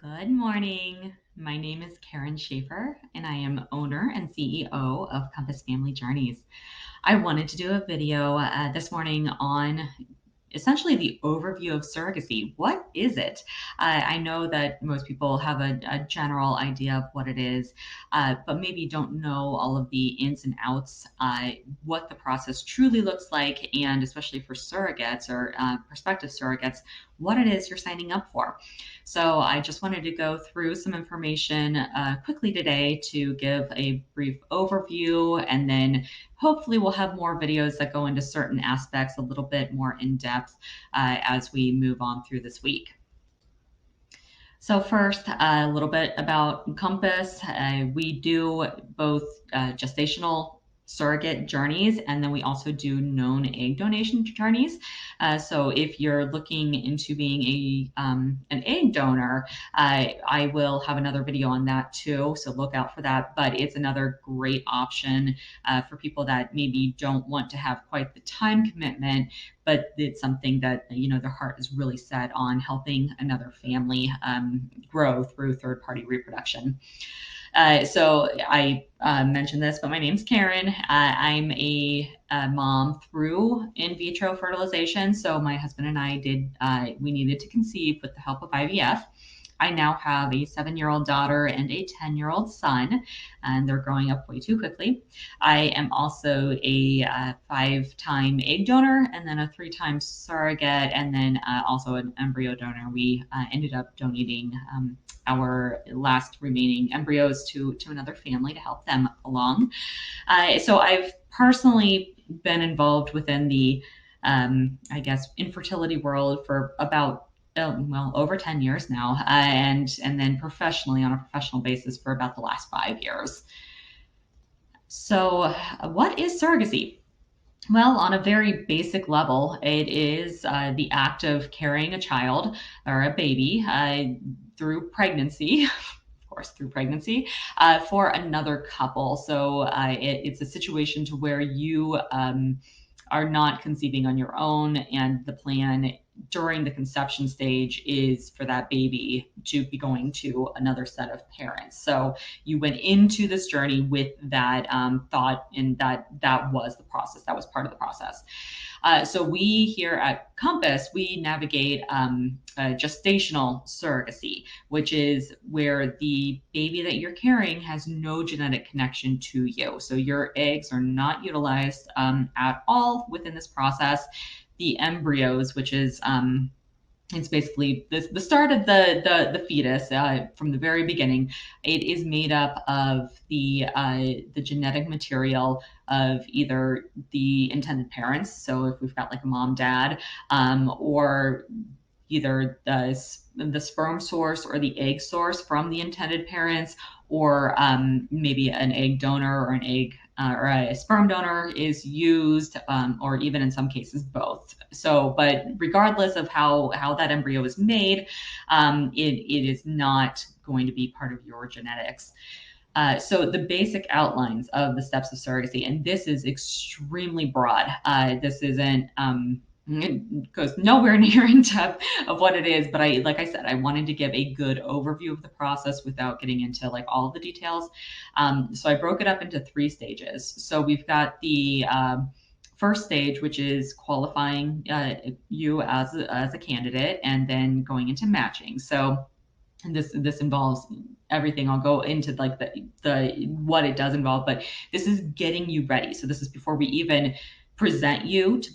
Good morning. My name is Karen Schaefer, and I am owner and CEO of Compass Family Journeys. I wanted to do a video this morning on essentially the overview of surrogacy. What is it? I know that most people have a general idea of what it is, but maybe don't know all of the ins and outs, what the process truly looks like, and especially for surrogates or prospective surrogates, what it is you're signing up for. So I just wanted to go through some information quickly today to give a brief overview, and then hopefully we'll have more videos that go into certain aspects a little bit more in depth as we move on through this week. So first, a little bit about Compass. We do both gestational surrogate journeys, and then we also do known egg donation journeys. So if you're looking into being an egg donor, I will have another video on that too, so look out for that. But it's another great option for people that maybe don't want to have quite the time commitment, but it's something that their heart is really set on helping another family grow through third-party reproduction. So I mentioned this, but my name's Karen. I'm a mom through in vitro fertilization. So my husband and I we needed to conceive with the help of IVF. I now have a 7-year-old daughter and a 10-year-old son, and they're growing up way too quickly. I am also a 5-time egg donor, and then a 3-time surrogate, and then also an embryo donor. We ended up donating our last remaining embryos to another family to help them along. So I've personally been involved within the, I guess, infertility world for about over 10 years now, and then professionally on a professional basis for about the last 5 years. So what is surrogacy? Well, on a very basic level, it is the act of carrying a child or a baby through pregnancy, of course, through pregnancy, for another couple. So it's a situation to where you are not conceiving on your own, and the plan during the conception stage is for that baby to be going to another set of parents. So you went into this journey with that thought, and that was the process. That was part of the process. So we here at Compass, we navigate gestational surrogacy, which is where the baby that you're carrying has no genetic connection to you. So your eggs are not utilized at all within this process. The embryos, which is it's basically the start of the fetus from the very beginning. It is made up of the genetic material of either the intended parents. So if we've got like a mom, dad, or either the sperm source or the egg source from the intended parents, or maybe an egg donor or an egg or a sperm donor is used, or even in some cases both. So, but regardless of how that embryo is made, it is not going to be part of your genetics. So the basic outlines of the steps of surrogacy, and this is extremely broad. This isn't it goes nowhere near in depth of what it is, but like I said, I wanted to give a good overview of the process without getting into like all of the details. So I broke it up into 3 stages. So we've got the first stage, which is qualifying you as a candidate, and then going into matching. So this involves everything. I'll go into like the what it does involve, but this is getting you ready. So this is before we even present you to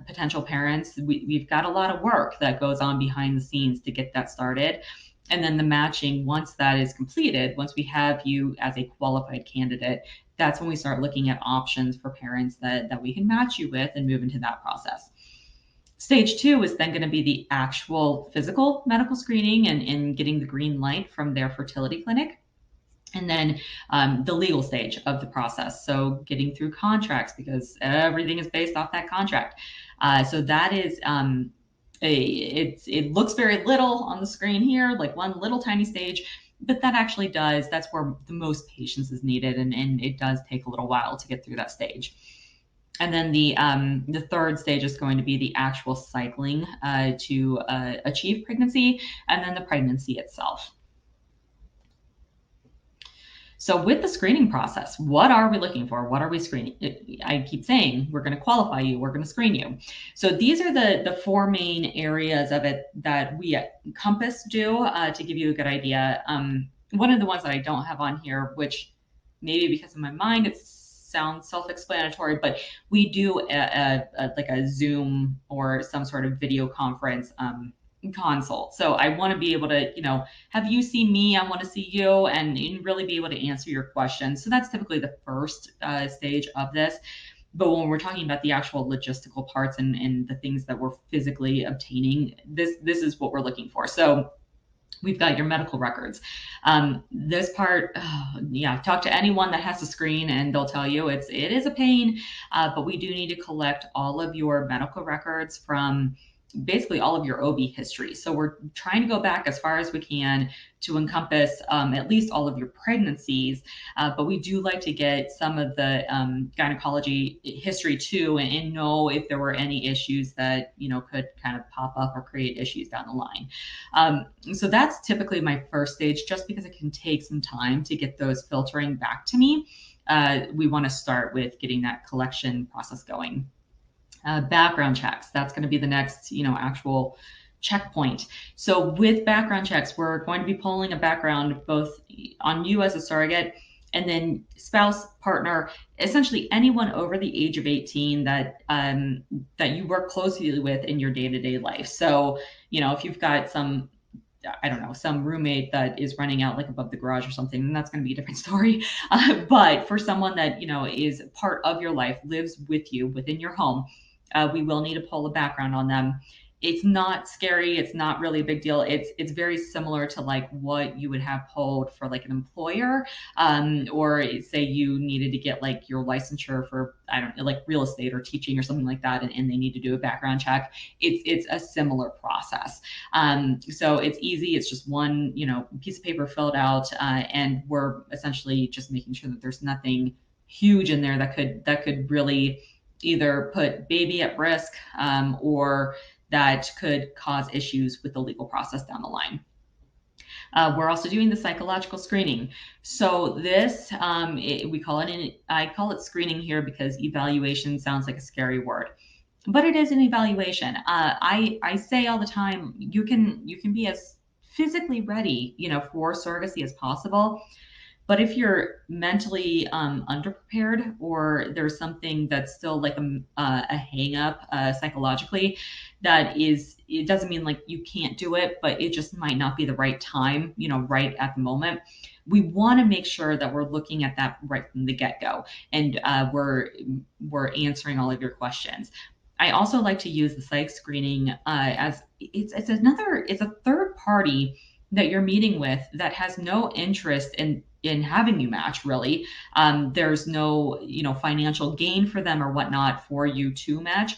potential parents. We've got a lot of work that goes on behind the scenes to get that started. And then the matching, once that is completed, once we have you as a qualified candidate, that's when we start looking at options for parents that we can match you with and move into that process. Stage 2 is then going to be the actual physical medical screening and getting the green light from their fertility clinic. And then the legal stage of the process. So getting through contracts, because everything is based off that contract. So that is, it looks very little on the screen here, like one little tiny stage, but that actually that's where the most patience is needed. And it does take a little while to get through that stage. And then the third stage is going to be the actual cycling to achieve pregnancy, and then the pregnancy itself. So with the screening process, what are we looking for? What are we screening? I keep saying we're going to qualify you, we're going to screen you. So these are the four main areas of it that we at Compass do to give you a good idea. One of the ones that I don't have on here, which maybe because of my mind it sounds self-explanatory, but we do like a Zoom or some sort of video conference consult. So I want to be able to, have you seen me? I want to see you and really be able to answer your questions. So that's typically the first stage of this. But when we're talking about the actual logistical parts and the things that we're physically obtaining, this is what we're looking for. So we've got your medical records. This part, talk to anyone that has to screen and they'll tell you it is a pain, but we do need to collect all of your medical records from basically all of your OB history. So we're trying to go back as far as we can to encompass at least all of your pregnancies, but we do like to get some of the gynecology history too, and know if there were any issues that could kind of pop up or create issues down the line. So that's typically my first stage, just because it can take some time to get those filtering back to me. We want to start with getting that collection process going. Background checks, that's going to be the next, actual checkpoint. So with background checks, we're going to be pulling a background both on you as a surrogate and then spouse, partner, essentially anyone over the age of 18 that you work closely with in your day-to-day life. So, if you've got some roommate that is running out like above the garage or something, then that's going to be a different story. But for someone that, is part of your life, lives with you within your home, we will need to pull a background on them. It's not scary. It's not really a big deal. It's very similar to like what you would have pulled for like an employer, or say you needed to get like your licensure for, I don't know, like real estate or teaching or something like that, and they need to do a background check. It's a similar process. So it's easy. It's just one, piece of paper filled out, and we're essentially just making sure that there's nothing huge in there that could really either put baby at risk, or that could cause issues with the legal process down the line. We're also doing the psychological screening. So this, I call it screening here because evaluation sounds like a scary word, but it is an evaluation. I say all the time, you can be as physically ready, for surrogacy as possible. But if you're mentally underprepared, or there's something that's still like a hang up psychologically, it doesn't mean like you can't do it, but it just might not be the right time, right at the moment. We want to make sure that we're looking at that right from the get-go, and we're answering all of your questions. I also like to use the psych screening as it's a third party that you're meeting with that has no interest in having you match, really. There's no financial gain for them or whatnot for you to match.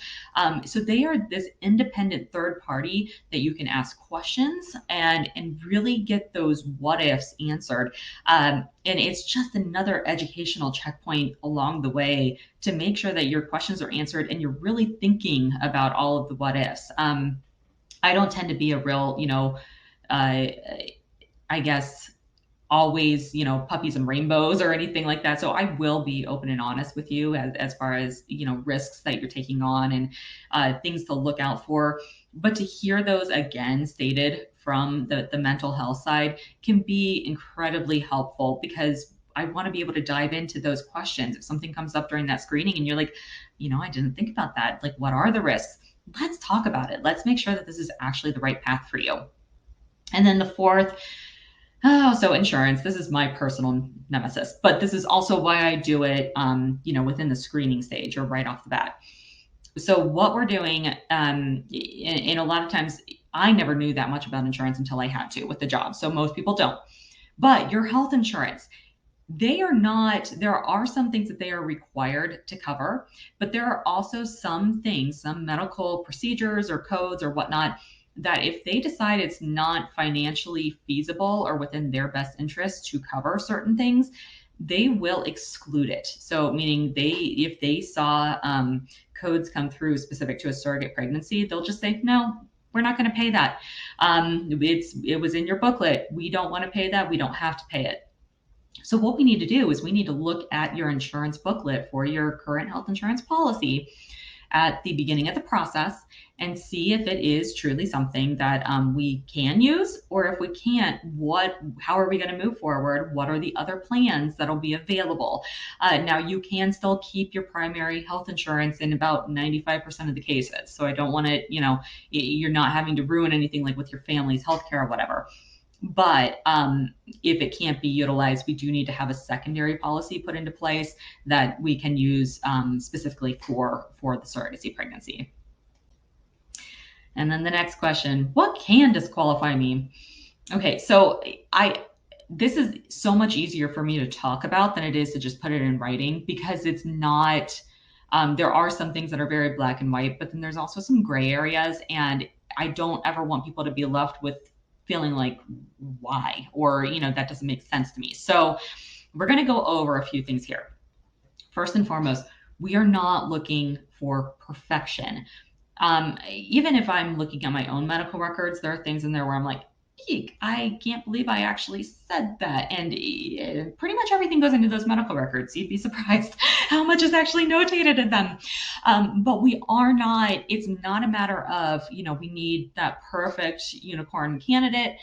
So they are this independent third party that you can ask questions and really get those what ifs answered. And it's just another educational checkpoint along the way to make sure that your questions are answered and you're really thinking about all of the what ifs. I don't tend to be a real, I guess, always, puppies and rainbows or anything like that. So I will be open and honest with you as far as, risks that you're taking on and things to look out for. But to hear those again stated from the mental health side can be incredibly helpful, because I want to be able to dive into those questions. If something comes up during that screening and you're like, I didn't think about that. Like, what are the risks? Let's talk about it. Let's make sure that this is actually the right path for you. And then the fourth, so insurance. This is my personal nemesis, but this is also why I do it, within the screening stage or right off the bat. So what we're doing, and a lot of times I never knew that much about insurance until I had to with the job. So most people don't. But your health insurance, there are some things that they are required to cover, but there are also some things, some medical procedures or codes or whatnot, that if they decide it's not financially feasible or within their best interest to cover certain things, they will exclude it. So meaning if they saw codes come through specific to a surrogate pregnancy, they'll just say, no, we're not going to pay that. It was in your booklet. We don't want to pay that. We don't have to pay it. So what we need to do is we need to look at your insurance booklet for your current health insurance policy at the beginning of the process and see if it is truly something that we can use, or if we can't, how are we going to move forward? What are the other plans that'll be available? Now you can still keep your primary health insurance in about 95% of the cases. So I don't want to, you're not having to ruin anything like with your family's healthcare or whatever. But if it can't be utilized, we do need to have a secondary policy put into place that we can use specifically for the surrogacy pregnancy. And then the next question, what can disqualify me? Okay, so this is so much easier for me to talk about than it is to just put it in writing, because it's not, there are some things that are very black and white, but then there's also some gray areas. And I don't ever want people to be left with feeling like, why? Or, that doesn't make sense to me. So we're going to go over a few things here. First and foremost, we are not looking for perfection. Even if I'm looking at my own medical records, there are things in there where I'm like, eek, I can't believe I actually said that. And pretty much everything goes into those medical records. You'd be surprised how much is actually notated in them. But we are not, it's not a matter of, we need that perfect unicorn candidate.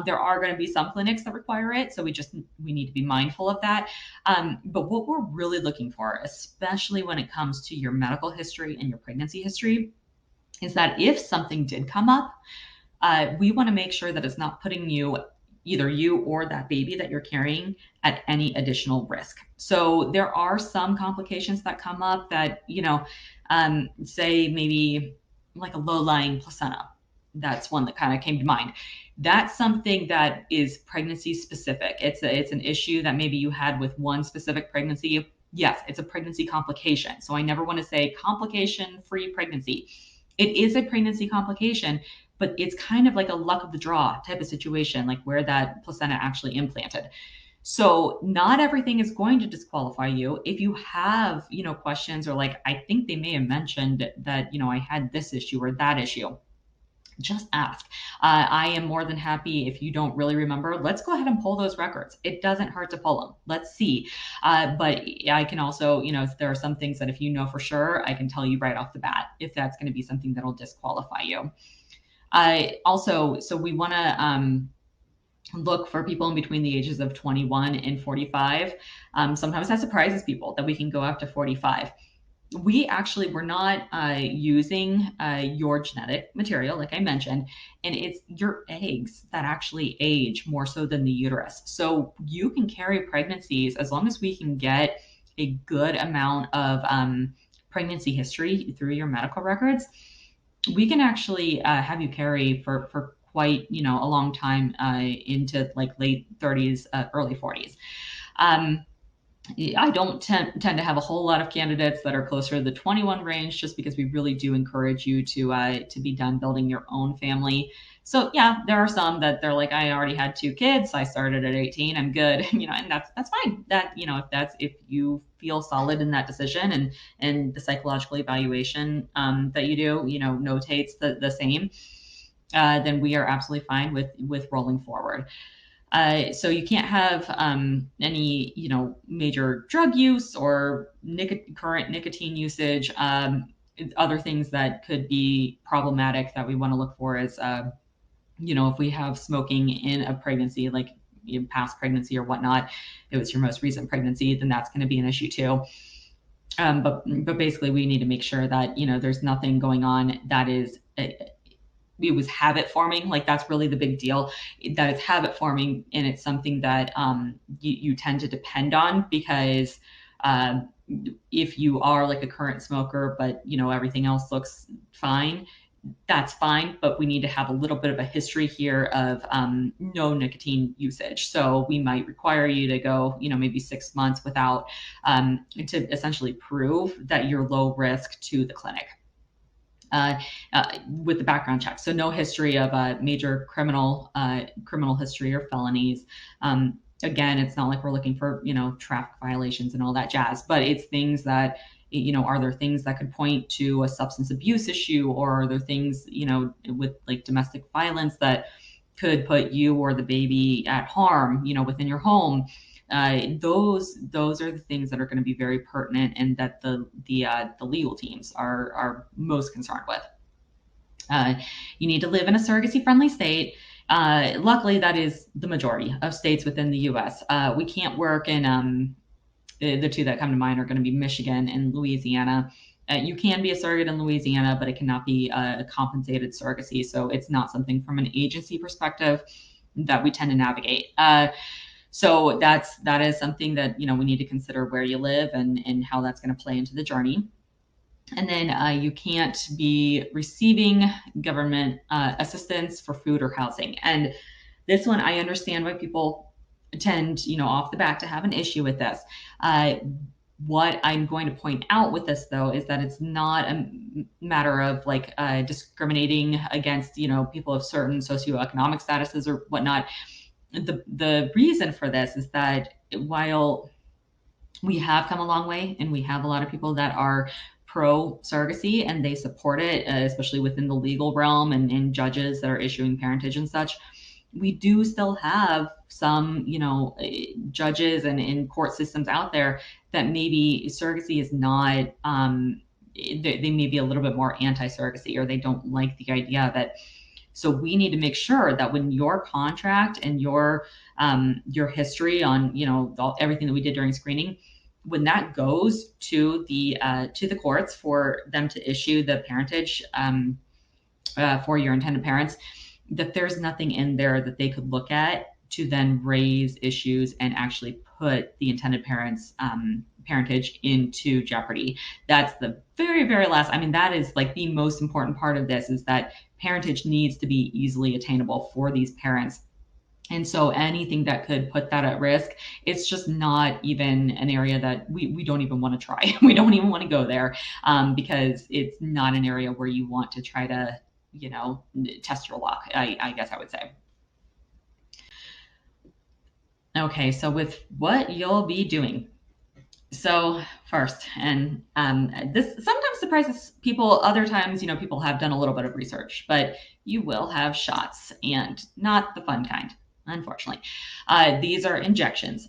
There are going to be some clinics that require it. So we need to be mindful of that. But what we're really looking for, especially when it comes to your medical history and your pregnancy history, is that if something did come up, we want to make sure that it's not putting either you or that baby that you're carrying at any additional risk. So there are some complications that come up that, say maybe like a low-lying placenta. That's one that kind of came to mind. That's something that is pregnancy specific. It's an issue that maybe you had with one specific pregnancy. Yes, it's a pregnancy complication. So I never want to say complication-free pregnancy. It is a pregnancy complication, but it's kind of like a luck of the draw type of situation, like where that placenta actually implanted. So not everything is going to disqualify you. If you have, questions, or like, I think they may have mentioned that, I had this issue or that issue, just ask. I am more than happy. If you don't really remember, let's go ahead and pull those records. It doesn't hurt to pull them. Let's see. But I can also, if there are some things that if you know for sure, I can tell you right off the bat if that's going to be something that'll disqualify you. So we want to look for people in between the ages of 21 and 45. Sometimes that surprises people that we can go up to 45. We're not using your genetic material, like I mentioned, and it's your eggs that actually age more so than the uterus. So you can carry pregnancies as long as we can get a good amount of pregnancy history through your medical records. We can actually have you carry for quite, a long time into like late 30s, early 40s. I don't tend to have a whole lot of candidates that are closer to the 21 range, just because we really do encourage you to be done building your own family. So yeah, there are some that they're like, I already had 2 kids, I started at 18, I'm good, and that's fine. That, if you feel solid in that decision, and the psychological evaluation that you do, notates the same, then we are absolutely fine with rolling forward. So you can't have any, major drug use or current nicotine usage. Other things that could be problematic that we want to look for is, if we have smoking in a pregnancy, like past pregnancy or whatnot, if it was your most recent pregnancy, then that's going to be an issue too. But basically, we need to make sure that, there's nothing going on that is it was habit forming. Like that's really the big deal, that it's habit forming, and it's something that you tend to depend on, because if you are like a current smoker, but everything else looks fine, that's fine. But we need to have a little bit of a history here of no nicotine usage. So we might require you to go, maybe 6 months without, to essentially prove that you're low risk to the clinic. With the background check. So no history of major criminal history or felonies. Again, it's not like we're looking for, traffic violations and all that jazz, but it's things that, are there things that could point to a substance abuse issue, or are there things, with like domestic violence that could put you or the baby at harm, within your home? Those are the things that are going to be very pertinent and that the legal teams are most concerned with. You need to live in a surrogacy-friendly state. Luckily, that is the majority of states within the U.S. We can't work in the two that come to mind are going to be Michigan and Louisiana. You can be a surrogate in Louisiana, but it cannot be a compensated surrogacy. So it's not something from an agency perspective that we tend to navigate. So that is something that we need to consider where you live and how that's going to play into the journey. And then you can't be receiving government assistance for food or housing. And this one, I understand why people tend, off the bat to have an issue with this. What I'm going to point out with this, though, is that it's not a matter of like discriminating against, people of certain socioeconomic statuses or whatnot. The reason for this is that while we have come a long way and we have a lot of people that are pro surrogacy and they support it, especially within the legal realm and judges that are issuing parentage and such, we do still have some, judges and court systems out there that maybe surrogacy is not, they may be a little bit more anti-surrogacy, or they don't like the idea that. So we need to make sure that when your contract and your history on, everything that we did during screening, when that goes to the courts for them to issue the parentage for your intended parents, that there's nothing in there that they could look at to then raise issues and actually put the intended parents' parentage into jeopardy. That's the very, very last. I mean, that is like the most important part of this, is that parentage needs to be easily attainable for these parents. And so anything that could put that at risk, it's just not even an area that we don't even want to try. We don't even want to go there because it's not an area where you want to try to, test your luck, I guess I would say. Okay, so with what you'll be doing. So first, and this sometimes surprises people. Other times, people have done a little bit of research, but you will have shots, and not the fun kind, unfortunately. These are injections.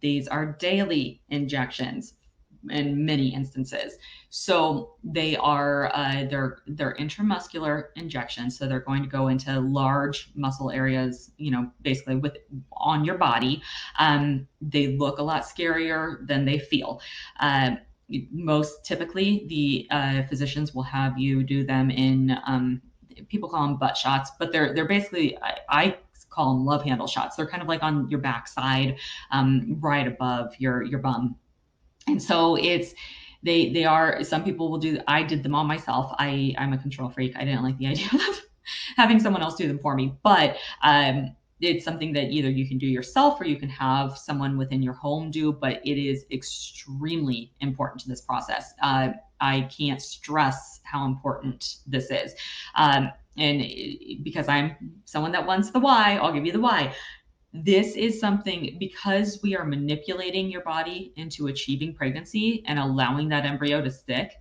These are daily injections in many instances. So they are they're intramuscular injections. So they're going to go into large muscle areas, basically on your body. They look a lot scarier than they feel. Most typically, the physicians will have you do them in people call them butt shots, but they're basically I call them love handle shots. They're kind of like on your backside, right above your bum. And so they are, some people will do, I did them all myself. I'm a control freak. I didn't like the idea of having someone else do them for me, but it's something that either you can do yourself or you can have someone within your home do, but it is extremely important to this process. I can't stress how important this is. And because I'm someone that wants the why, I'll give you the why. This is something, because we are manipulating your body into achieving pregnancy and allowing that embryo to stick,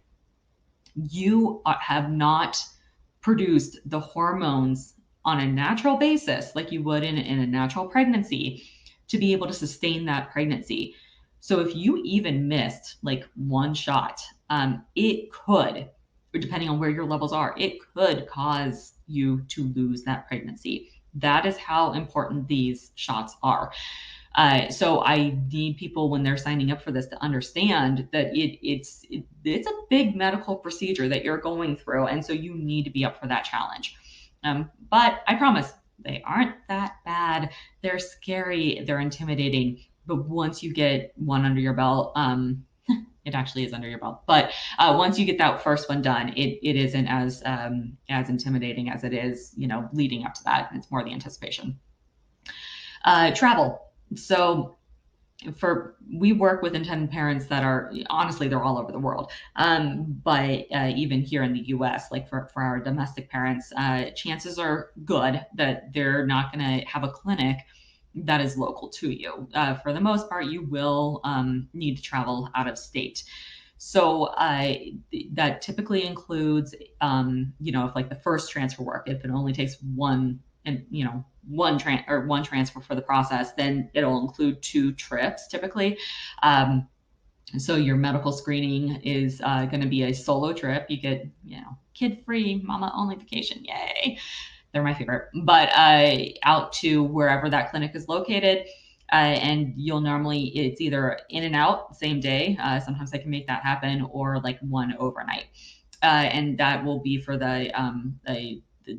you have not produced the hormones on a natural basis like you would in a natural pregnancy to be able to sustain that pregnancy. So if you even missed like one shot, it could, depending on where your levels are, it could cause you to lose that pregnancy. That is how important these shots are. So I need people, when they're signing up for this, to understand that it's a big medical procedure that you're going through, and so you need to be up for that challenge. But I promise, they aren't that bad. They're scary. They're intimidating. But once you get one under your belt, it actually is under your belt. But once you get that first one done, it isn't as intimidating as it is, leading up to that. It's more the anticipation. Travel. So we work with intended parents that are, honestly, they're all over the world. But even here in the US, like for our domestic parents, chances are good that they're not going to have a clinic that is local to you. For the most part, you will need to travel out of state. So that typically includes, if like the first transfer work, if it only takes one one transfer for the process, then it'll include 2 trips typically. So your medical screening is going to be a solo trip. You get, kid-free, mama-only vacation. Yay. They're my favorite. But out to wherever that clinic is located. And it's either in and out same day. Sometimes I can make that happen, or like one overnight. And that will be for the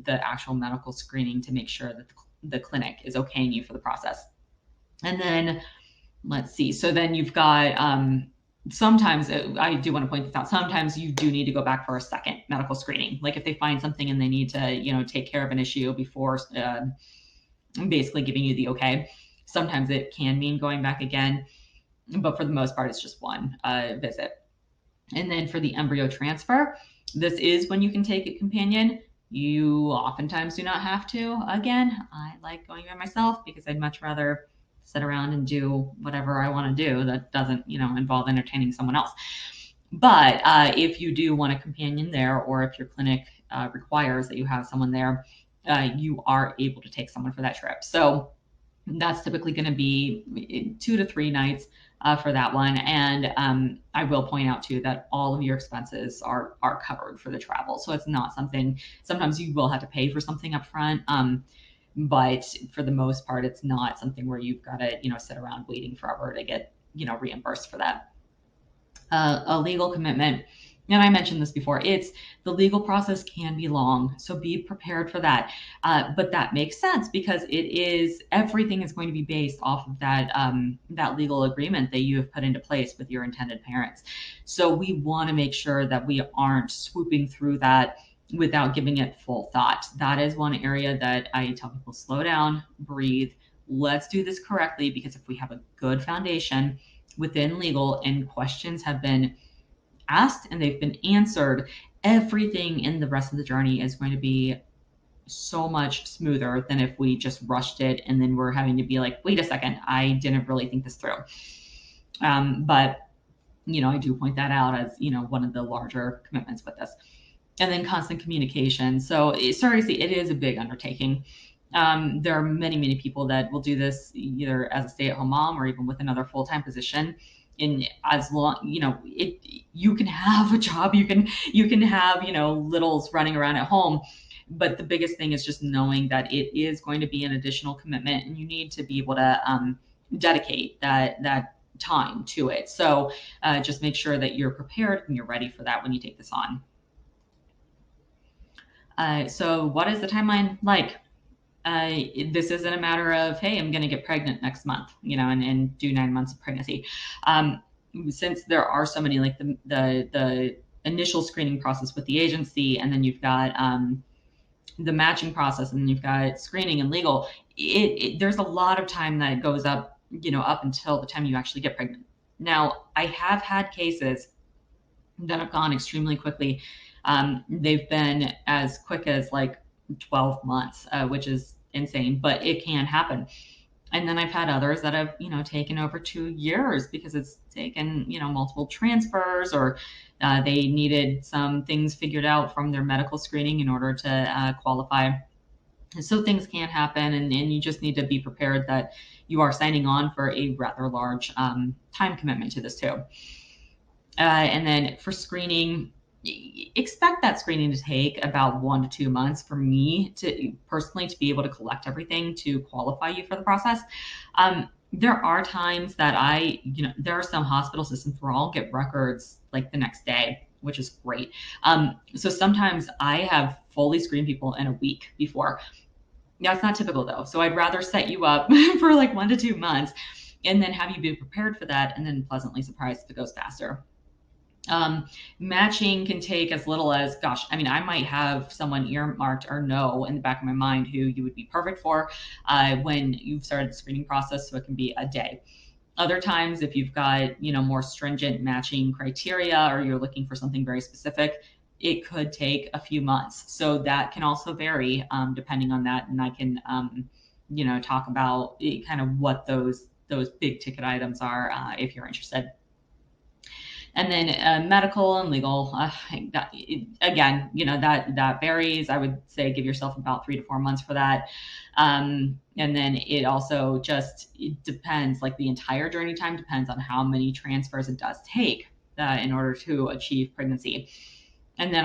actual medical screening to make sure that the clinic is okaying you for the process. And then let's see. So then you've got sometimes I do want to point this out. Sometimes you do need to go back for a second medical screening. Like if they find something and they need to, take care of an issue before basically giving you the okay. Sometimes it can mean going back again, but for the most part, it's just one visit. And then for the embryo transfer, this is when you can take a companion. You oftentimes do not have to. Again, I like going by myself because I'd much rather sit around and do whatever I want to do that doesn't, involve entertaining someone else. But if you do want a companion there, or if your clinic requires that you have someone there, you are able to take someone for that trip. So that's typically going to be 2 to 3 nights for that one. And I will point out too that all of your expenses are covered for the travel. So it's not something, sometimes you will have to pay for something up front. But for the most part, it's not something where you've got to, sit around waiting forever to get, reimbursed for that. A legal commitment. And I mentioned this before, the legal process can be long, so be prepared for that. But that makes sense because everything is going to be based off of that legal agreement that you have put into place with your intended parents. So we want to make sure that we aren't swooping through that without giving it full thought. That is one area that I tell people, slow down, breathe, let's do this correctly, because if we have a good foundation within legal and questions have been asked and they've been answered, everything in the rest of the journey is going to be so much smoother than if we just rushed it and then we're having to be like, wait a second, I didn't really think this through. But I do point that out as one of the larger commitments with this. And then constant communication. So surrogacy, it is a big undertaking. There are many, many people that will do this either as a stay-at-home mom or even with another full-time position. And as long, you can have a job, you can have, littles running around at home. But the biggest thing is just knowing that it is going to be an additional commitment, and you need to be able to dedicate that time to it. So just make sure that you're prepared and you're ready for that when you take this on. So what is the timeline like? This isn't a matter of, hey, I'm going to get pregnant next month, and do 9 months of pregnancy. Since there are so many, like the initial screening process with the agency, and then you've got the matching process, and then you've got screening and legal, there's a lot of time that goes up, up until the time you actually get pregnant. Now, I have had cases that have gone extremely quickly. They've been as quick as like 12 months, which is insane, but it can happen. And then I've had others that have, taken over 2 years because it's taken, multiple transfers, or they needed some things figured out from their medical screening in order to qualify. So things can happen, and you just need to be prepared that you are signing on for a rather large time commitment to this too. And then for screening, expect that screening to take about 1 to 2 months for me to personally to be able to collect everything to qualify you for the process. There are times that there are some hospital systems where I'll get records like the next day, which is great. So sometimes I have fully screened people in a week before. Now, it's not typical though. So I'd rather set you up for like 1 to 2 months and then have you be prepared for that, and then pleasantly surprised if it goes faster. Matching can take as little as, I might have someone earmarked or know in the back of my mind who you would be perfect for when you've started the screening process. So it can be a day. Other times, if you've got, more stringent matching criteria, or you're looking for something very specific, it could take a few months. So that can also vary depending on that. And I can, talk about kind of what those big ticket items are if you're interested. And then medical and legal, again, that varies. I would say give yourself about 3 to 4 months for that. And then it also it depends, like the entire journey time depends on how many transfers it does take in order to achieve pregnancy. And then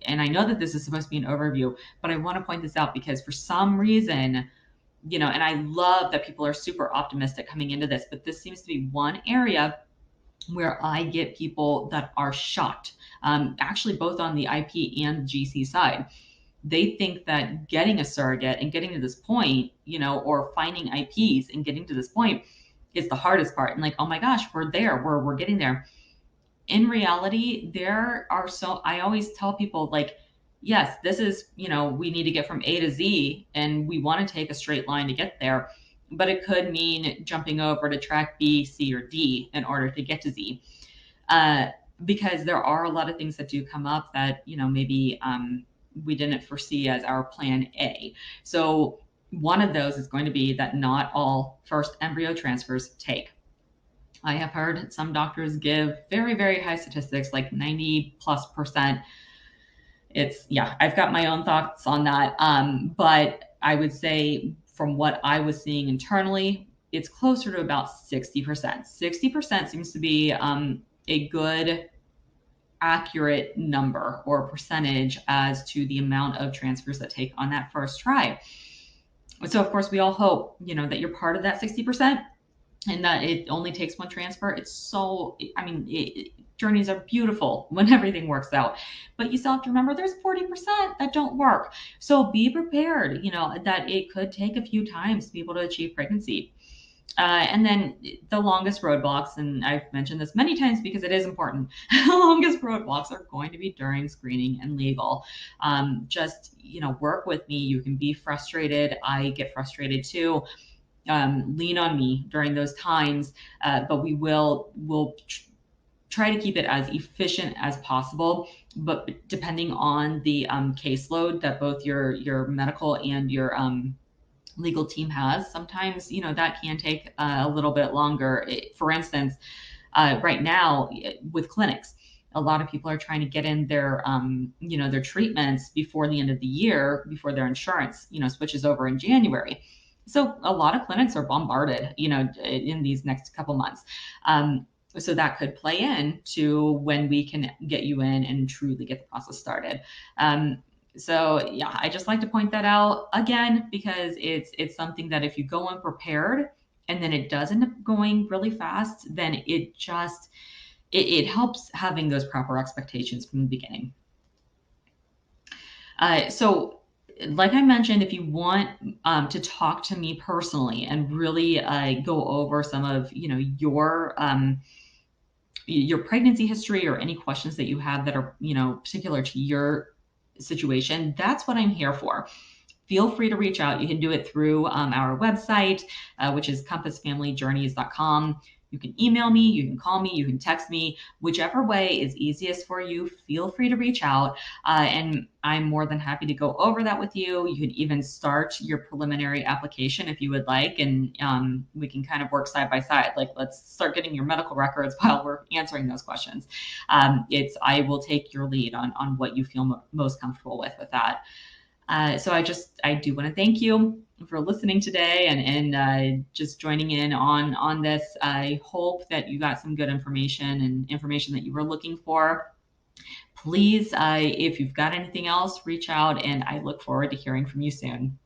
and I know that this is supposed to be an overview, but I want to point this out because for some reason, and I love that people are super optimistic coming into this, but this seems to be one area where I get people that are shocked, actually both on the IP and GC side. They think that getting a surrogate and getting to this point, or finding IPs and getting to this point is the hardest part. And like, oh my gosh, we're there, we're getting there. In reality, I always tell people, like, yes, this is, we need to get from A to Z and we want to take a straight line to get there, but it could mean jumping over to track B, C, or D in order to get to Z. Because there are a lot of things that do come up that, maybe we didn't foresee as our plan A. So one of those is going to be that not all first embryo transfers take. I have heard some doctors give very, very high statistics, like 90+%. I've got my own thoughts on that. But I would say from what I was seeing internally, it's closer to about 60%. 60% seems to be a good, accurate number or percentage as to the amount of transfers that take on that first try. So of course we all hope, that you're part of that 60%. And that it only takes one transfer. Journeys are beautiful when everything works out, but you still have to remember there's 40% that don't work. So be prepared, that it could take a few times to be able to achieve pregnancy. And then the longest roadblocks, and I've mentioned this many times because it is important, the longest roadblocks are going to be during screening and legal. Just, work with me. You can be frustrated. I get frustrated too. Lean on me during those times, but we'll try to keep it as efficient as possible. But depending on the caseload that both your medical and your legal team has, sometimes that can take a little bit longer. For instance, right now with clinics, a lot of people are trying to get in their their treatments before the end of the year, before their insurance switches over in January. So a lot of clinics are bombarded, in these next couple months. So that could play in to when we can get you in and truly get the process started. I just like to point that out again, because it's something that if you go unprepared and then it does end up going really fast, then it helps having those proper expectations from the beginning. So like I mentioned, if you want to talk to me personally and really go over some of your pregnancy history or any questions that you have that are particular to your situation, that's what I'm here for. Feel free to reach out. You can do it through our website, which is compassfamilyjourneys.com. You can email me, you can call me, you can text me, whichever way is easiest for you. Feel free to reach out, and I'm more than happy to go over that with you. You can even start your preliminary application if you would like, and we can kind of work side by side. Like, let's start getting your medical records while we're answering those questions. I will take your lead on what you feel most comfortable with that. So I do want to thank you for listening today and just joining in on this. I hope that you got some good information and information that you were looking for. Please, if you've got anything else, reach out, and I look forward to hearing from you soon.